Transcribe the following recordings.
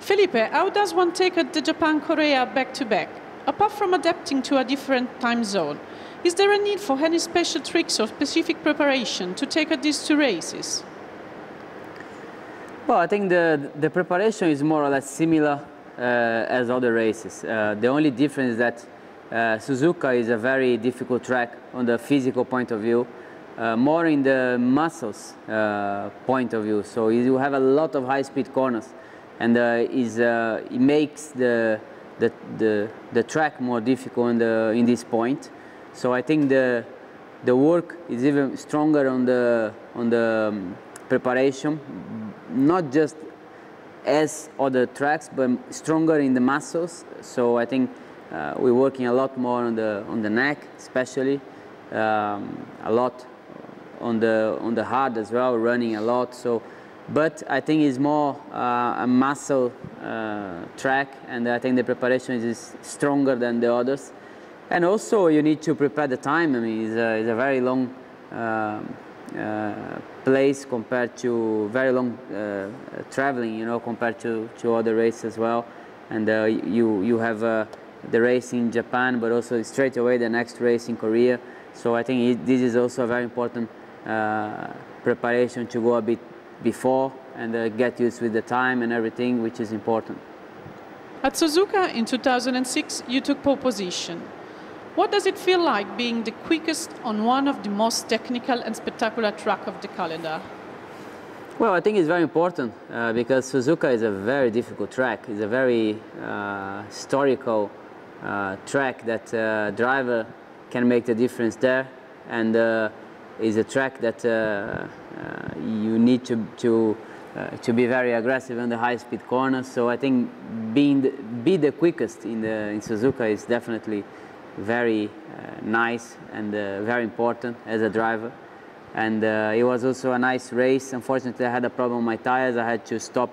Felipe, how does one take the Japan-Korea back-to-back? Apart from adapting to a different time zone, is there a need for any special tricks or specific preparation to take these two races? Well, I think the preparation is more or less similar as other races. The only difference is that Suzuka is a very difficult track on the physical point of view, more in the muscles point of view. So you have a lot of high-speed corners, and it makes the track more difficult in this point. So I think the work is even stronger on the preparation, not just as other tracks, but stronger in the muscles. So I think we're working a lot more on the neck, especially a lot on the heart as well, running a lot. So, but I think it's more a muscle track, and I think the preparation is stronger than the others. And also you need to prepare the time. I mean, it's a very long place compared to very long traveling, you know, compared to other races as well. And you have the race in Japan, but also straight away the next race in Korea. So I think this is also a very important preparation to go a bit before and get used with the time and everything, which is important. At Suzuka in 2006, you took pole position. What does it feel like being the quickest on one of the most technical and spectacular tracks of the calendar? Well, I think it's very important because Suzuka is a very difficult track. It's a very historical track that driver can make the difference there, and is a track that you need to be very aggressive in the high-speed corners. So I think be the quickest in Suzuka is definitely very nice and very important as a driver. And it was also a nice race. Unfortunately, I had a problem with my tires. I had to stop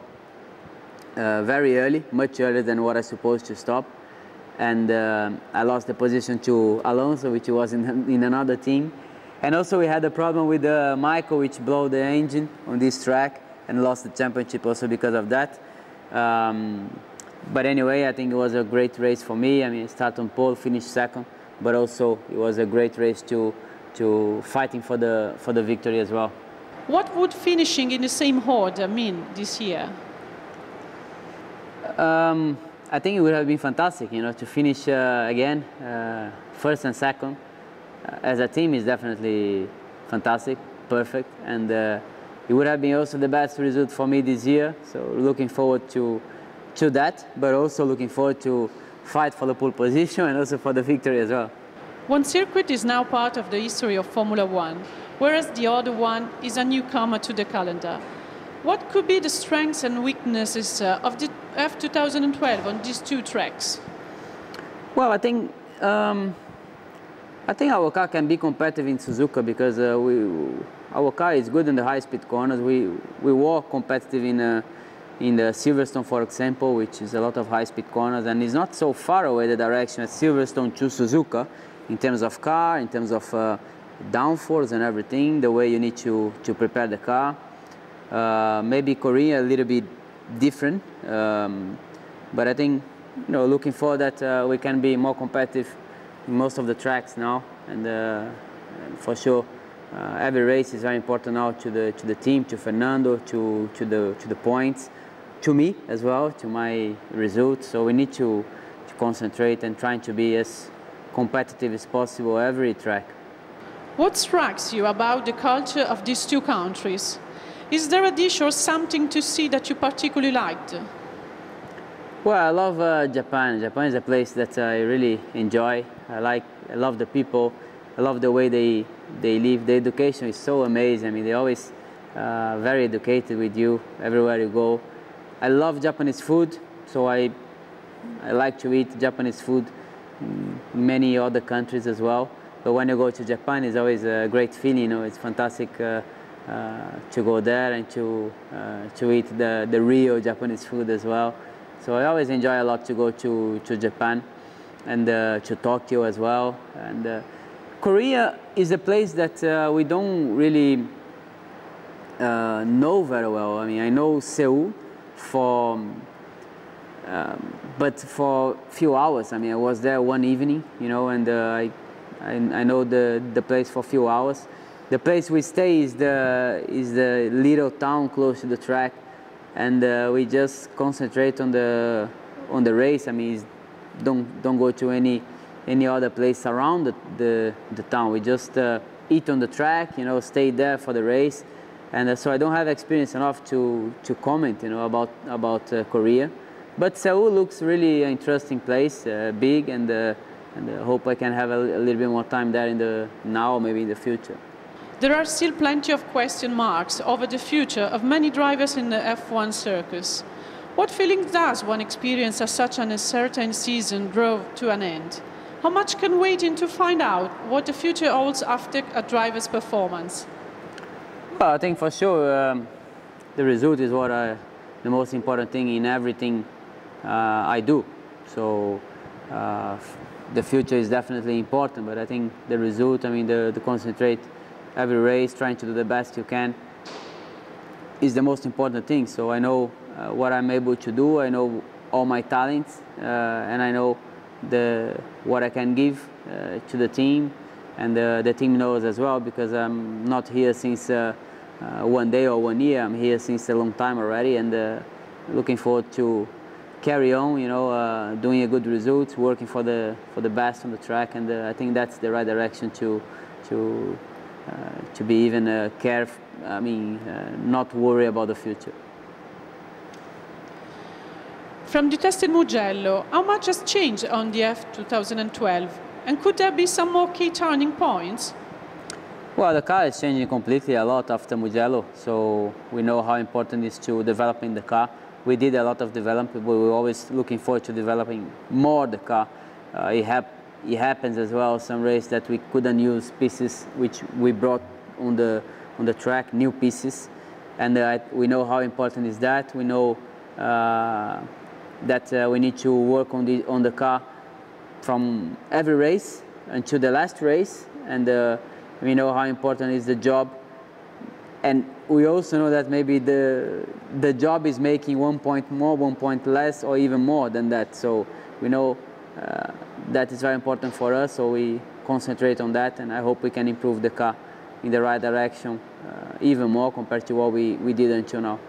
very early, much earlier than what I was supposed to stop. And I lost the position to Alonso, which was in another team. And also we had a problem with Michael, which blew the engine on this track and lost the championship also because of that. But anyway, I think it was a great race for me. I mean, start on pole, finish second, but also it was a great race to fighting for the victory as well. What would finishing in the same order mean this year? I think it would have been fantastic, you know, to finish again first and second as a team is definitely fantastic, perfect, and it would have been also the best result for me this year. So looking forward to that, but also looking forward to fight for the pole position and also for the victory as well. One circuit is now part of the history of Formula One, whereas the other one is a newcomer to the calendar. What could be the strengths and weaknesses of the F2012 on these two tracks? Well, I think our car can be competitive in Suzuka because our car is good in the high-speed corners. We were competitive in the Silverstone, for example, which is a lot of high-speed corners, and it's not so far away the direction at Silverstone to Suzuka in terms of car, in terms of downforce and everything, the way you need to prepare the car. Maybe Korea a little bit different, but I think, you know, looking forward that we can be more competitive in most of the tracks now, and for sure every race is very important now to the team, to Fernando, to the points, to me as well, to my results. So we need to concentrate and trying to be as competitive as possible every track. What strikes you about the culture of these two countries? Is there a dish or something to see that you particularly liked? Well, I love Japan. Japan is a place that I really enjoy. I love the people. I love the way they live. The education is so amazing. I mean, they're always very educated with you everywhere you go. I love Japanese food, so I like to eat Japanese food in many other countries as well. But when you go to Japan, it's always a great feeling. You know, it's fantastic to go there and to eat the real Japanese food as well. So I always enjoy a lot to go to Japan and to Tokyo as well. And Korea is a place that we don't really know very well. I mean, I know Seoul But for a few hours, I mean, I was there one evening, you know, and I know the place for a few hours. The place we stay is the little town close to the track, and we just concentrate on the race. I mean, don't go to any other place around the town. We just eat on the track, you know, stay there for the race, and so I don't have experience enough to comment, you know, about Korea. But Seoul looks really an interesting place, big, and I hope I can have a little bit more time there now, maybe in the future. There are still plenty of question marks over the future of many drivers in the F1 circus. What feeling does one experience as such an uncertain season draw to an end? How much can wait in to find out what the future holds after a driver's performance? Well, I think for sure the result is the most important thing in everything I do. So the future is definitely important, but I think the result, I mean, the concentrate every race, trying to do the best you can, is the most important thing. So I know what I'm able to do, I know all my talents, and I know what I can give to the team, and the team knows as well, because I'm not here since one day or 1 year. I'm here since a long time already, and looking forward to carry on, you know, doing a good result, working for the best on the track, and I think that's the right direction to be even careful. I mean, not worry about the future. From the test in Mugello, how much has changed on the F 2012? And could there be some more key turning points? Well, the car is changing completely a lot after Mugello, so we know how important it is to developing the car. We did a lot of development, but we're always looking forward to developing more the car. It happens as well, some race that we couldn't use pieces which we brought on the track, new pieces, and we know how important is that. We know that we need to work on the car from every race until the last race, and we know how important is the job, and we also know that maybe the job is making 1 point more, 1 point less, or even more than that. So we know that is very important for us, so we concentrate on that, and I hope we can improve the car in the right direction even more compared to what we did until now.